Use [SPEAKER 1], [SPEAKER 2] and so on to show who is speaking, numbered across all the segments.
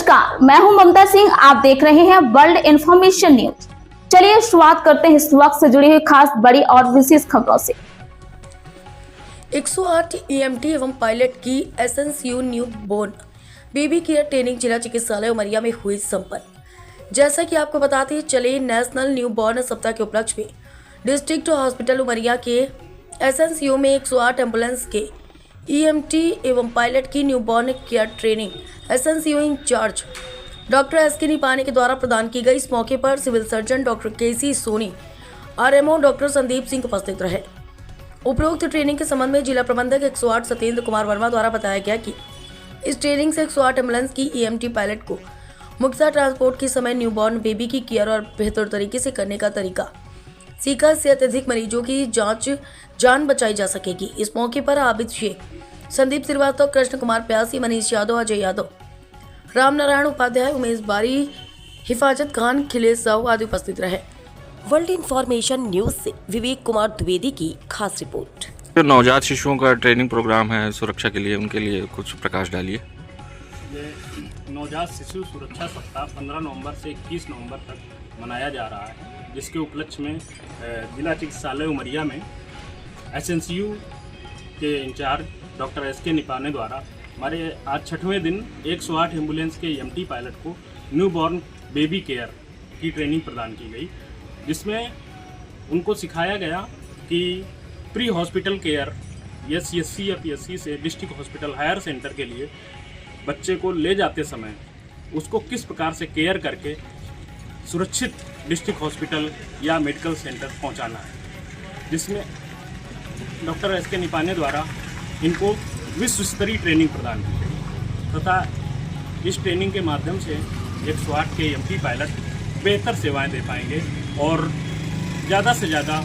[SPEAKER 1] नमस्कार, मैं हूं ममता सिंह। आप देख रहे हैं वर्ल्ड इंफॉर्मेशन न्यूज। चलिए शुरुआत करते हैं इस वक्त से जुड़ी हुई खास बड़ी और विशेष खबरों से।
[SPEAKER 2] 108 ईएमटी एवं पायलट की SNCU newborn baby care training जिला चिकित्सालय उमरिया में हुई संपन्न। जैसा कि आपको बताते चले, नेशनल न्यू बॉर्न सप्ताह के उपलक्ष्य में डिस्ट्रिक्ट हॉस्पिटल उमरिया के एसएनसीयू में 108 एम्बुलेंस के ईएमटी एवं पायलट की new born care training SNCU in-charge doctor SK Nipane के द्वारा प्रदान की गई। इस मौके पर civil surgeon doctor KC Soni, RMO doctor Sandeep Singh उपस्थित रहे। उपरोक्त ट्रेनिंग के संबंध में जिला प्रबंधक 108 सत्येंद्र कुमार वर्मा द्वारा बताया गया कि इस ट्रेनिंग से 108 एम्बुलेंस की ईएमटी पायलट को मुख्यतः ट्रांसपोर्ट के समय न्यूबॉर्न बेबी की केयर और बेहतर तरीके से करने का तरीका सीखा। इससे अत्यधिक मरीजों की जान बचाई जा सकेगी। इस मौके पर आबिद शेख, संदीप श्रीवास्तव, कृष्ण कुमार प्यासी, मनीष यादव, अजय यादव, राम नारायण उपाध्याय, उमेश बारी, हिफाजत खान, खिलेश साहू आदि उपस्थित रहे। वर्ल्ड इंफॉर्मेशन न्यूज से विवेक कुमार द्विवेदी की खास रिपोर्ट।
[SPEAKER 3] नवजात शिशुओं का ट्रेनिंग प्रोग्राम है सुरक्षा के लिए, उनके लिए कुछ प्रकाश डालिए।
[SPEAKER 4] ये नवजात शिशु सुरक्षा सप्ताह 15 नवंबर से 21 नवंबर तक मनाया जा रहा है, जिसके उपलक्ष्य में जिला चिकित्सालय उमरिया में एसएनसीयू के इंचार्ज डॉक्टर एसके निपाने द्वारा हमारे आज 6वें दिन 108 एम्बुलेंस के ईएमटी पायलट को न्यू बॉर्न बेबी केयर की ट्रेनिंग प्रदान की गई, जिसमें उनको सिखाया गया कि प्री हॉस्पिटल केयर एससीएससी या पीएससी से डिस्ट्रिक्ट हॉस्पिटल हायर सेंटर के लिए बच्चे को ले जाते समय उसको किस प्रकार से केयर करके सुरक्षित डिस्ट्रिक्ट हॉस्पिटल या मेडिकल सेंटर पहुंचाना है, जिसमें डॉक्टर एसके निपाने द्वारा इनको विश्व स्तरीय ट्रेनिंग प्रदान की गई तथा इस ट्रेनिंग के माध्यम से 108 के ईएमटी पायलट बेहतर सेवाएं दे पाएंगे और ज़्यादा से ज़्यादा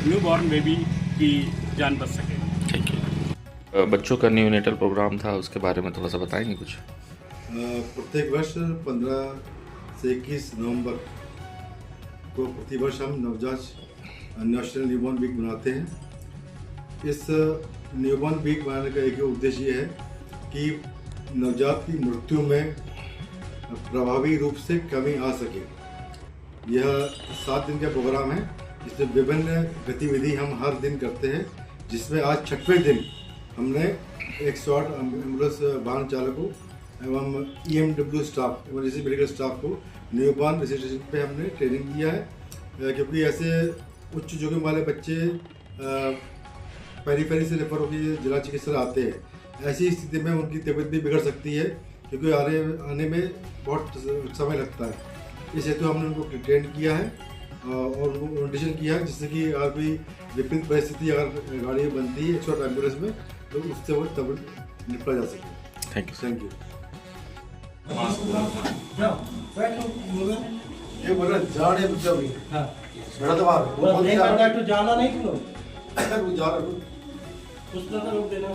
[SPEAKER 4] न्यू बॉर्न बेबी की जान बच सकेगी।
[SPEAKER 3] Thank you. बच्चों का न्यूनेटल प्रोग्राम था, उसके बारे में थोड़ा सा बताएंगे कुछ?
[SPEAKER 5] प्रत्येक वर्ष 15 से 21 नवंबर को प्रतिवर्ष हम नवजात नेशनल न्यूबॉर्न वीक मनाते हैं। इस न्यूबॉर्न वीक मनाने का एक उद्देश्य है कि नवजात की मृत्यु में प्रभावी रूप से कमी आ सके। यह 7 दिन का प्रोग्राम है, इसमें विभिन्न गतिविधि हम हर दिन करते हैं, जिसमें आज 6वें दिन हमने 108 एम्बुलेंस वाहन चालकों एवं EMW staff, emergency medical staff को न्यूबॉर्न रेजिस्ट्रेशन पे हमने ट्रेनिंग दिया है, क्योंकि ऐसे उच्च जोखिम वाले बच्चे पेरीफेरी से रेफर होकर जिला चिकित्सालय आते हैं। ऐसी स्थिति में उनकी तबीयत भी बिगड़ सकती है, क्योंकि आने में बहुत समय लगता है। इस हेतु हमने उनको ट्रेन किया है और उनको ओरिएंटेशन किया है, जिससे कि अगर कोई विपरीत परिस्थिति अगर गाड़ी बनती है 108 एम्बुलेंस में तो उससे वो तब निपटा जा सके। Thank you. ये बोल रहा जाने बच्चा भी बड़ा दबाव वो डॉक्टर जाना नहीं क्यों वो जा रहा है उस तरह रोक देना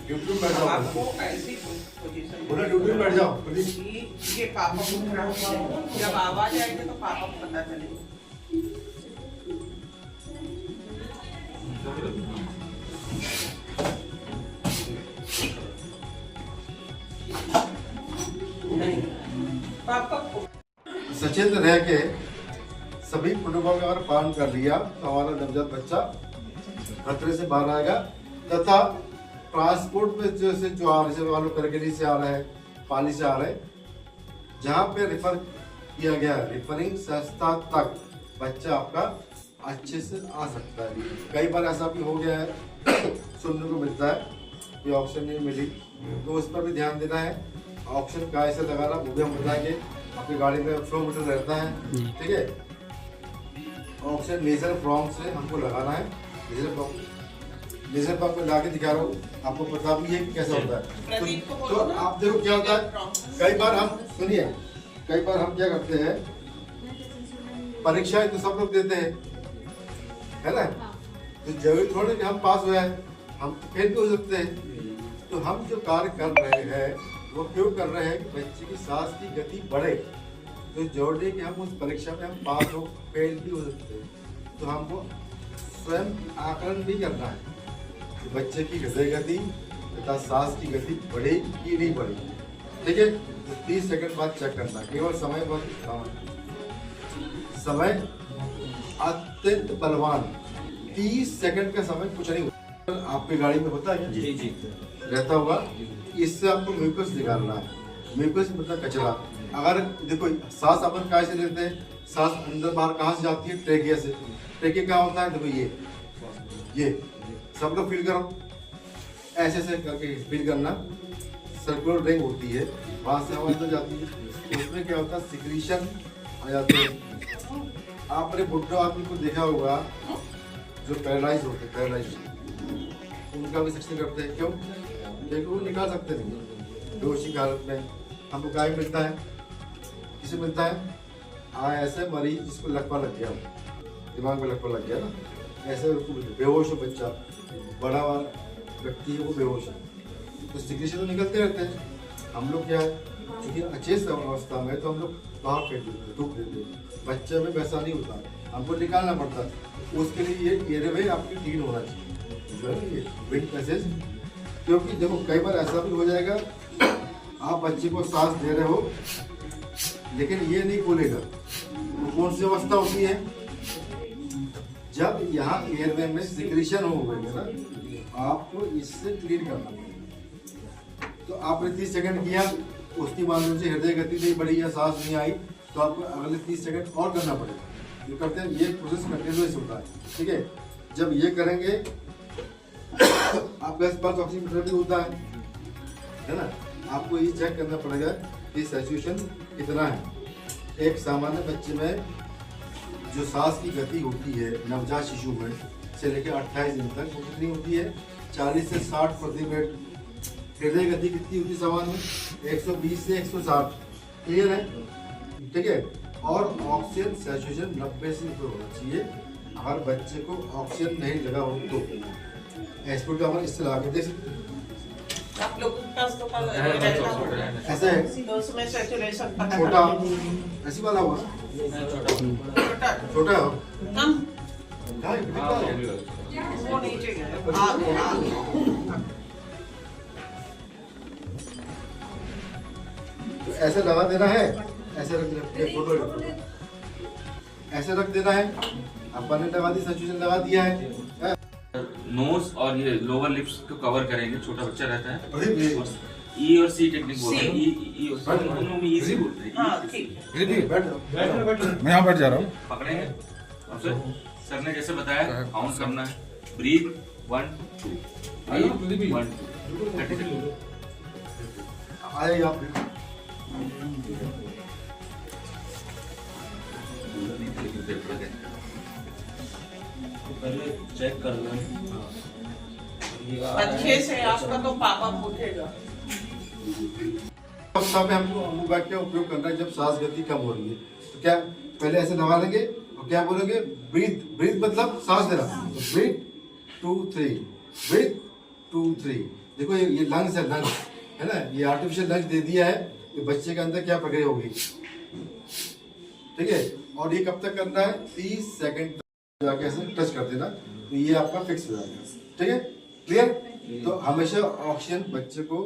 [SPEAKER 5] ड्यूटी में बैठ जाओ। आपको ऐसी पोजीशन बोला ड्यूटी में बैठ जाओ। ये पापा को जब आवाज आएगी तो पापा को पता चलेगा। सचेत रह के सभी प्रोटोकॉल का अगर पालन कर लिया तो हमारा नवजात बच्चा खतरे से बाहर आएगा। तथा ट्रांसपोर्ट में जैसे जो आ रहे वालों करगिरी से आ रहे हैं, पाली से आ रहे हैं, जहाँ पे रेफर किया गया है रेफरिंग संस्था तक बच्चा आपका अच्छे से आ सकता है। कई बार ऐसा भी हो गया है सुनने को मिलता है कि ऑक्सीजन नहीं मिली, तो उस पर भी ध्यान देना है। ऑक्सीजन कैसे लगाना वो भी हम बताएंगे। आपकी गाड़ी में फ्लो मीटर रहता है, ठीक है, ऑक्सीजन लेजर प्रॉन्ग से हमको लगाना है। लेजर पर आपको ला के दिखा रहा हूँ, आपको पता भी है कैसा होता है। तो आप देखो क्या होता है, कई बार हम सुनिए, कई बार हम क्या करते हैं, परीक्षाएं तो सब लोग देते हैं, है ना, तो जरूरी थोड़ी कि हम पास हुए हैं, हम फेल भी हो सकते हैं। तो हम जो कार्य कर रहे हैं वो क्यों कर रहे हैं कि बच्चे की सांस की गति बढ़े, तो जरूरी है कि हम उस परीक्षा में हम पास हो, फेल भी हो सकते हैं। तो हमको स्वयं आकलन भी करना है कि बच्चे की हृदय गति तथा सांस की गति बढ़ेगी कि नहीं बढ़ेगी। ठीक है। 30 सेकंड बाद चेक करना है, केवल समय बहुत समय अत्यंत बलवान। 30 सेकंड का समय कुछ नहीं होता। आपकी गाड़ी में होता है क्या? जी रहता होगा। इससे आपको म्यूकस निकालना है। म्यूकस मतलब कचरा। अगर देखो सांस अपन कहाँ से लेते हैं, सांस अंदर बाहर कहाँ से जाती है? ट्रेकिया से। ट्रेकिया क्या होता है? देखो ये सब लोग फील करो, ऐसे ऐसे करके फील करना। सर्कुलर रिंग होती है, वहां से हवा अंदर जाती है, उसमें क्या होता है? सिक्रीशन आ जाते हैं। आपने बुढ़े आदमी को देखा होगा जो पैरालाइज होते हैं, पैरालाइज उनका भी सेक्शन करते हैं। क्यों? क्योंकि वो निकाल सकते नहीं बेहोशी की हालत में। हमको क्या मिलता है? किसे मिलता है? ऐसे मरीज जिसको लकवा लग गया, दिमाग में लकवा लग गया ना, ऐसे बेहोश हो बच्चा, बड़ा व्यक्ति है वो बेहोश है, तो सिक्रीशन तो निकलते रहते हैं। हम लोग क्या है, क्योंकि अचेत अवस्था में तो हम लोग बाहर फेंक देते, थूक देते। बच्चे में वैसा नहीं होता, हमको निकालना पड़ता है। उसके लिए ये एयरवे आपकी क्लीन होना चाहिए, जो है ये विंड पैसेज। क्योंकि देखो कई बार ऐसा भी हो जाएगा, आप बच्चे को सांस दे रहे हो लेकिन ये नहीं खोलेगा, तो कौन सी अवस्था होती है? जब यहाँ एयरवे में सिक्रीशन हो गई है ना, आपको इससे क्लीन करना पड़ेगा। तो आपने 30 सेकंड किया, उसकी मालूम से हृदय गति नहीं बढ़ी या सांस नहीं आई, तो आपको अगले 30 सेकंड और करना पड़ेगा। जो करते हैं ये प्रोसेस कंटिन्यूअस होता है, ठीक है। जब ये करेंगे आपके पास ऑक्सीमीटर भी होता है ना, आपको ये चेक करना पड़ेगा कि सैचुरेशन कितना है। एक सामान्य बच्चे में जो सांस की गति होती है नवजात शिशु में से लेकर 28 दिन तक वो कितनी होती है? 40 से 60 प्रति मिनट। हृदय गति कितनी होती है सामान्य? 120 से 160। क्लियर है? ठीक है। और ऑक्सीजन सैचुरेशन 90 से ऊपर होना चाहिए। हर बच्चे को ऑक्सीजन नहीं लगा हो तो एक्सपोर्ट का इससे लगा के दे सकते हैं।
[SPEAKER 6] आप लोग
[SPEAKER 5] ऐसे
[SPEAKER 6] उसमें सैचुरेशन पता
[SPEAKER 5] छोटा ऐसी वाला हुआ छोटा हो
[SPEAKER 6] कम
[SPEAKER 5] हाँ,
[SPEAKER 6] वो नीचे गया
[SPEAKER 5] तो ऐसे लगा देना है, ऐसे रख देना, फोटो ऐसे रख देना है। अपन ने लगा दी, सैचुरेशन लगा दिया है।
[SPEAKER 3] नोज और ये लोअर लिप्स को कवर करेंगे, छोटा बच्चा रहता है। ई और सी टेक्निक बोलते हैं। ई और सी दोनों में इजी बोलते हैं।
[SPEAKER 6] हाँ ठीक
[SPEAKER 7] मैं यहाँ बैठ जा रहा हूँ।
[SPEAKER 3] पकड़ेंगे और सर ने जैसे बताया काउंट करना है। Breath 1 2 1 2 30 second.
[SPEAKER 5] आए आप
[SPEAKER 8] पहले चेक करना
[SPEAKER 6] अच्छे से, आपका तो पापा पूछेगा।
[SPEAKER 5] अवस्था में हमको अम्बुबैक का उपयोग करना है जब सांस गति कम हो रही है। तो क्या पहले ऐसे दबा लेंगे और क्या बोलेंगे? ब्रीथ। ब्रीथ मतलब सांस लेना। Breath 2 3 breath 2 3। देखो ये लंग्स है, लंग्स है ना, ये आर्टिफिशियल लंग्स दे दिया है कि बच्चे के अंदर क्या प्रक्रिया होगी। ठीक है। और ये कब तक करना है? 30 सेकंड जाके ऐसे टच कर देना, तो ये आपका फिक्स हो जाएगा। ठीक है, क्लियर? तो हमेशा ऑक्सीजन बच्चे को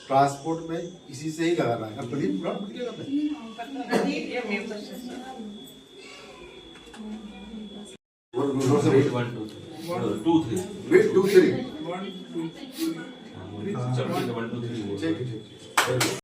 [SPEAKER 5] ट्रांसपोर्ट में इसी से ही लगाना है। प्रदीप पूरा क्लियर करना है।
[SPEAKER 6] ये मेरे पास है।
[SPEAKER 3] 1 2 3
[SPEAKER 5] वेट 2 3
[SPEAKER 3] 1 2 3
[SPEAKER 5] ठीक है, ठीक है।